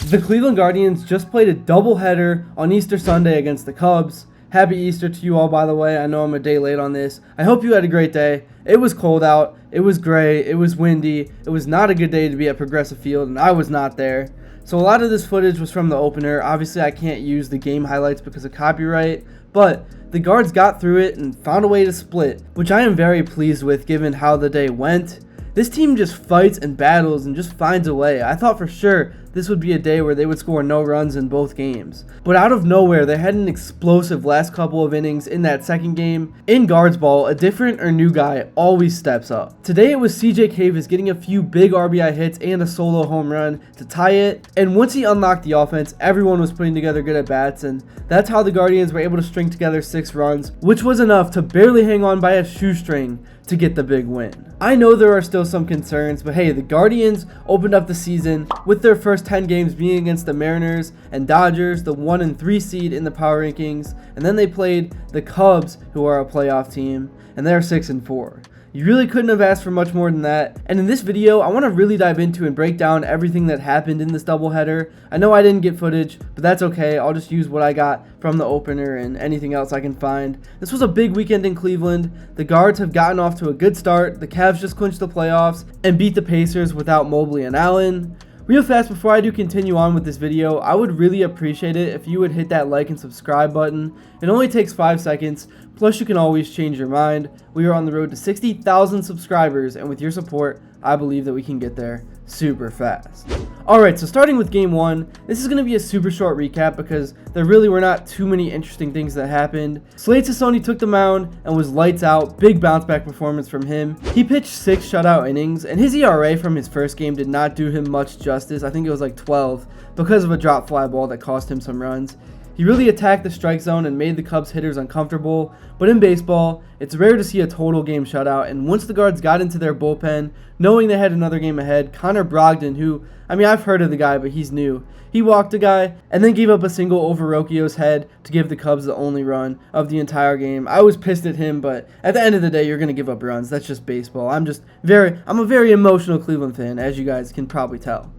The Cleveland Guardians just played a doubleheader on Easter Sunday against the Cubs. Happy Easter to you all, by the way. I know I'm a day late on this. I hope you had a great day. It was cold out. It was gray. It was windy. It was not a good day to be at Progressive Field, and I was not there. So a lot of this footage was from the opener. Obviously, I can't use the game highlights because of copyright, but the Guards got through it and found a way to split, which I am very pleased with given how the day went. This team just fights and battles and just finds a way. I thought for sure this would be a day where they would score no runs in both games. But out of nowhere, they had an explosive last couple of innings in that second game. In Guards ball, a different or new guy always steps up. Today it was Kayfus getting a few big RBI hits and a solo home run to tie it. And once he unlocked the offense, everyone was putting together good at-bats, and that's how the Guardians were able to string together 6 runs, which was enough to barely hang on by a shoestring to get the big win. I know there are still some concerns, but hey, the Guardians opened up the season with their first 10 games being against the Mariners and Dodgers, the 1 and 3 seed in the power rankings, and then they played the Cubs, who are a playoff team, and they're 6 and 4. You really couldn't have asked for much more than that. And in this video, I want to really dive into and break down everything that happened in this doubleheader. I know I didn't get footage, but that's okay. I'll just use what I got from the opener and anything else I can find. This was a big weekend in Cleveland. The Guards have gotten off to a good start. The Cavs just clinched the playoffs and beat the Pacers without Mobley and Allen. Real fast, before I do continue on with this video, I would really appreciate it if you would hit that like and subscribe button. It only takes 5 seconds, plus you can always change your mind. We are on the road to 60,000 subscribers, and with your support, I believe that we can get there super fast. Alright, so starting with game 1, this is going to be a super short recap because there really were not too many interesting things that happened. Slade Cecconi took the mound and was lights out. Big bounce back performance from him. He pitched 6 shutout innings, and his ERA from his first game did not do him much justice. I think it was like 12 because of a drop fly ball that cost him some runs. He really attacked the strike zone and made the Cubs hitters uncomfortable, but in baseball, it's rare to see a total game shutout, and once the Guards got into their bullpen, knowing they had another game ahead, Connor Brogdon, who, I mean, I've heard of the guy, but he's new. He walked a guy and then gave up a single over Rocchio's head to give the Cubs the only run of the entire game. I was pissed at him, but at the end of the day, you're going to give up runs. That's just baseball. I'm a very emotional Cleveland fan, as you guys can probably tell.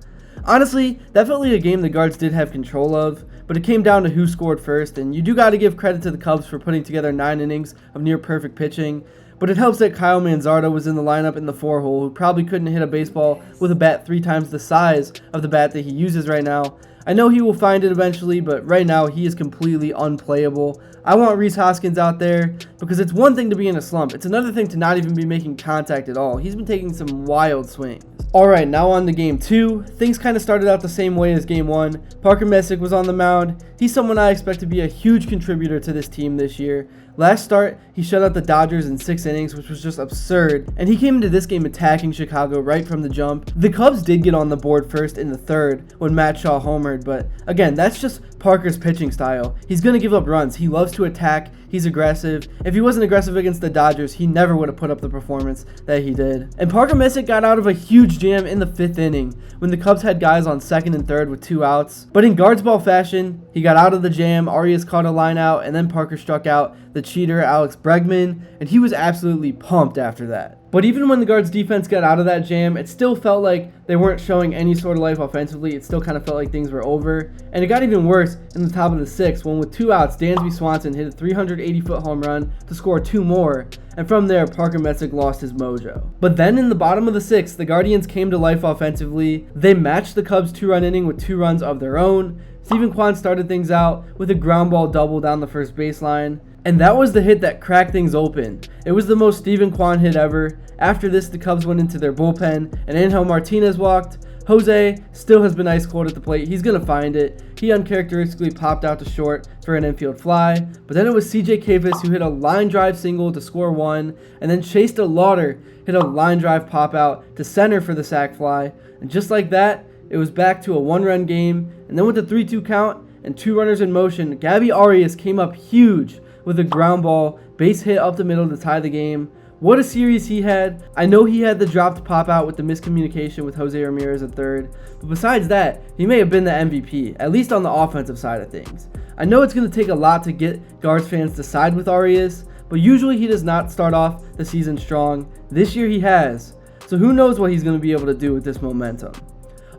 Honestly, that felt like a game the Guards did have control of, but it came down to who scored first, and you do got to give credit to the Cubs for putting together 9 innings of near-perfect pitching, but it helps that Kyle Manzardo was in the lineup in the 4-hole, who probably couldn't hit a baseball with a bat 3 times the size of the bat that he uses right now. I know he will find it eventually, but right now he is completely unplayable. I want Rhys Hoskins out there because it's one thing to be in a slump. It's another thing to not even be making contact at all. He's been taking some wild swings. Alright, now on to game 2. Things kind of started out the same way as game 1. Parker Messik was on the mound. He's someone I expect to be a huge contributor to this team this year. Last start, he shut out the Dodgers in 6 innings, which was just absurd, and he came into this game attacking Chicago right from the jump. The Cubs did get on the board first in the 3rd when Matt Shaw homered, but again, that's just Parker's pitching style. He's going to give up runs. He loves to attack. He's aggressive. If he wasn't aggressive against the Dodgers, he never would have put up the performance that he did. And Parker Messik got out of a huge jam in the 5th inning when the Cubs had guys on 2nd and 3rd with 2 outs. But in Guards ball fashion, he got out of the jam, Arias caught a line out, and then Parker struck out the cheater Alex Bregman, and he was absolutely pumped after that. But even when the Guards defense got out of that jam, it still felt like they weren't showing any sort of life offensively. It still kind of felt like things were over. And it got even worse in the top of the 6th when with 2 outs, Dansby Swanson hit a 380-foot home run to score 2 more. And from there, Parker Messik lost his mojo. But then in the bottom of the 6th, the Guardians came to life offensively. They matched the Cubs' 2-run inning with 2 runs of their own. Kwan started things out with a ground ball double down the first baseline. And that was the hit that cracked things open. It was the most Kwan hit ever. After this, the Cubs went into their bullpen, and Angel Martinez walked. Jose still has been ice cold at the plate. He's going to find it. He uncharacteristically popped out to short for an infield fly. But then it was Kayfus who hit a line drive single to score 1, and then Chase Delauter hit a line drive pop out to center for the sac fly. And just like that, it was back to a 1-run game. And then with the 3-2 count and 2 runners in motion, Gabriel Arias came up huge with a ground ball base hit up the middle to tie the game. What a series he had. I know he had the dropped pop out with the miscommunication with Jose Ramirez at 3rd, but besides that, he may have been the MVP, at least on the offensive side of things. I know it's going to take a lot to get Guards fans to side with Arias, but usually he does not start off the season strong. This year he has, so who knows what he's going to be able to do with this momentum.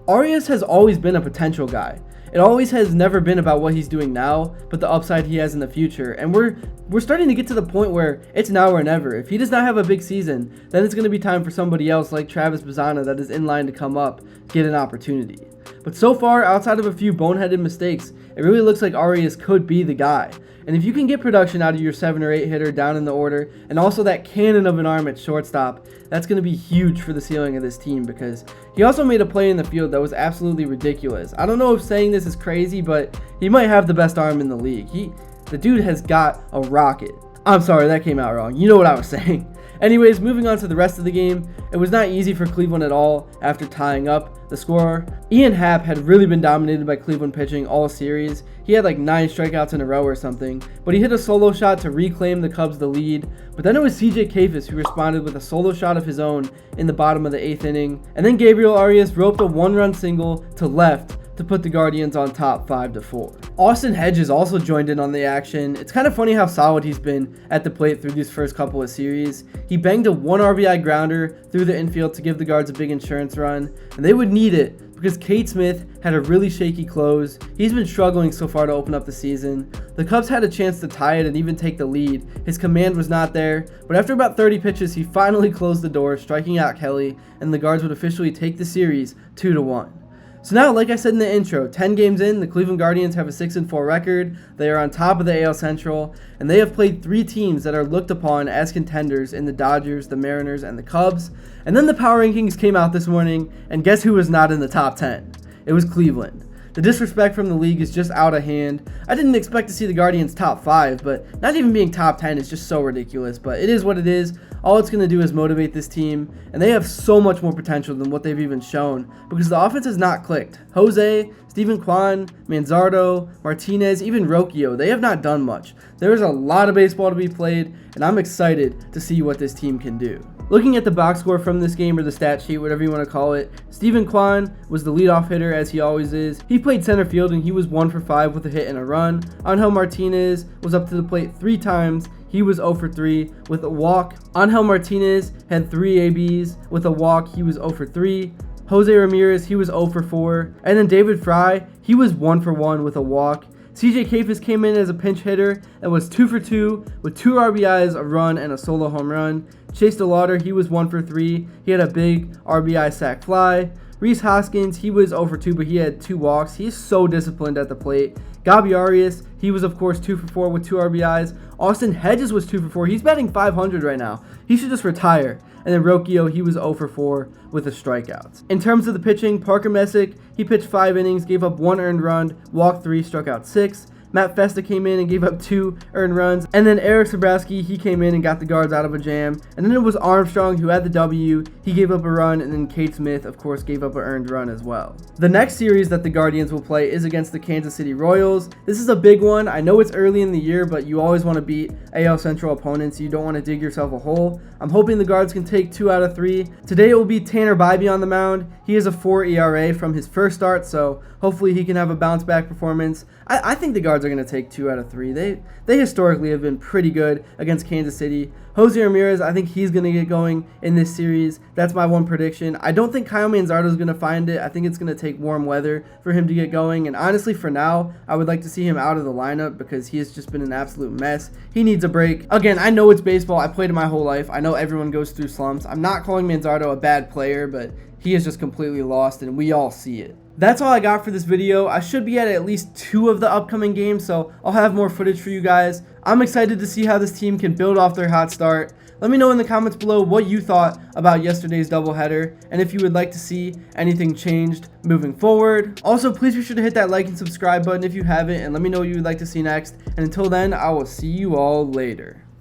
Arias has always been a potential guy. It always has never been about what he's doing now, but the upside he has in the future. And we're starting to get to the point where it's now or never. If he does not have a big season, then it's going to be time for somebody else like Travis Bazzana that is in line to come up, get an opportunity. But so far, outside of a few boneheaded mistakes, it really looks like Arias could be the guy. And if you can get production out of your 7 or 8 hitter down in the order, and also that cannon of an arm at shortstop, that's going to be huge for the ceiling of this team, because he also made a play in the field that was absolutely ridiculous. I don't know if saying this is crazy, but he might have the best arm in the league. The dude has got a rocket. I'm sorry, that came out wrong. You know what I was saying. Anyways, moving on to the rest of the game, it was not easy for Cleveland at all after tying up the score. Ian Happ had really been dominated by Cleveland pitching all series. He had like 9 strikeouts in a row or something, but he hit a solo shot to reclaim the Cubs the lead. But then it was CJ Kayfus who responded with a solo shot of his own in the bottom of the 8th inning. And then Gabriel Arias roped a 1-run single to left to put the Guardians on top 5-4. Austin Hedges also joined in on the action. It's kind of funny how solid he's been at the plate through these first couple of series. He banged a 1 RBI grounder through the infield to give the Guards a big insurance run, and they would need it because Cade Smith had a really shaky close. He's been struggling so far to open up the season. The Cubs had a chance to tie it and even take the lead. His command was not there, but after about 30 pitches, he finally closed the door, striking out Kelly, and the Guards would officially take the series 2-1. So now, like I said in the intro, 10 games in, the Cleveland Guardians have a 6-4 record. They are on top of the AL Central, and they have played 3 teams that are looked upon as contenders in the Dodgers, the Mariners, and the Cubs. And then the power rankings came out this morning, and guess who was not in the top 10? It was Cleveland. The disrespect from the league is just out of hand. I didn't expect to see the Guardians top 5, but not even being top 10 is just so ridiculous. But it is what it is. All it's going to do is motivate this team, and they have so much more potential than what they've even shown because the offense has not clicked. Jose, Steven Kwan, Manzardo, Martinez, even Rocchio, they have not done much. There is a lot of baseball to be played, and I'm excited to see what this team can do. Looking at the box score from this game, or the stat sheet, whatever you want to call it, Steven Kwan was the leadoff hitter as he always is. He played center field and he was 1 for 5 with a hit and a run. Angel Martinez was up to the plate 3 times. He was 0 for 3 with a walk. Angel Martinez had 3 ABs with a walk. He was 0 for 3. Jose Ramirez, he was 0 for 4. And then David Fry, he was 1 for 1 with a walk. CJ Kayfus came in as a pinch hitter and was 2 for 2 with 2 RBIs, a run, and a solo home run. Chase Delauter, he was 1 for 3. He had a big RBI sac fly. Rhys Hoskins, he was 0 for 2, but he had 2 walks. He's so disciplined at the plate. Gabriel Arias, he was of course 2 for 4 with 2 RBIs. Austin Hedges was 2 for 4. He's batting .500 right now. He should just retire. And then Rocchio, he was 0 for 4 with a strikeout. In terms of the pitching, Parker Messik, he pitched 5 innings, gave up 1 earned run, walked 3, struck out 6. Matt Festa came in and gave up 2 earned runs. And then Eric Sabrowski, he came in and got the Guards out of a jam. And then it was Armstrong who had the W. He gave up a run, and then Cade Smith, of course, gave up an earned run as well. The next series that the Guardians will play is against the Kansas City Royals. This is a big one. I know it's early in the year, but you always want to beat AL Central opponents. You don't want to dig yourself a hole. I'm hoping the Guards can take 2 out of 3. Today it will be Tanner Bybee on the mound. He has a 4 ERA from his first start, so hopefully he can have a bounce back performance. I think the Guards are going to take 2 out of 3. They historically have been pretty good against Kansas City. Jose Ramirez, I think he's going to get going in this series. That's my one prediction. I don't think Kyle Manzardo is going to find it. I think it's going to take warm weather for him to get going. And honestly, for now, I would like to see him out of the lineup because he has just been an absolute mess. He needs a break. Again, I know it's baseball. I played it my whole life. I know everyone goes through slumps. I'm not calling Manzardo a bad player, but he is just completely lost, and we all see it. That's all I got for this video. I should be at least 2 of the upcoming games, so I'll have more footage for you guys. I'm excited to see how this team can build off their hot start. Let me know in the comments below what you thought about yesterday's doubleheader, and if you would like to see anything changed moving forward. Also, please be sure to hit that like and subscribe button if you haven't, and let me know what you would like to see next. And until then, I will see you all later.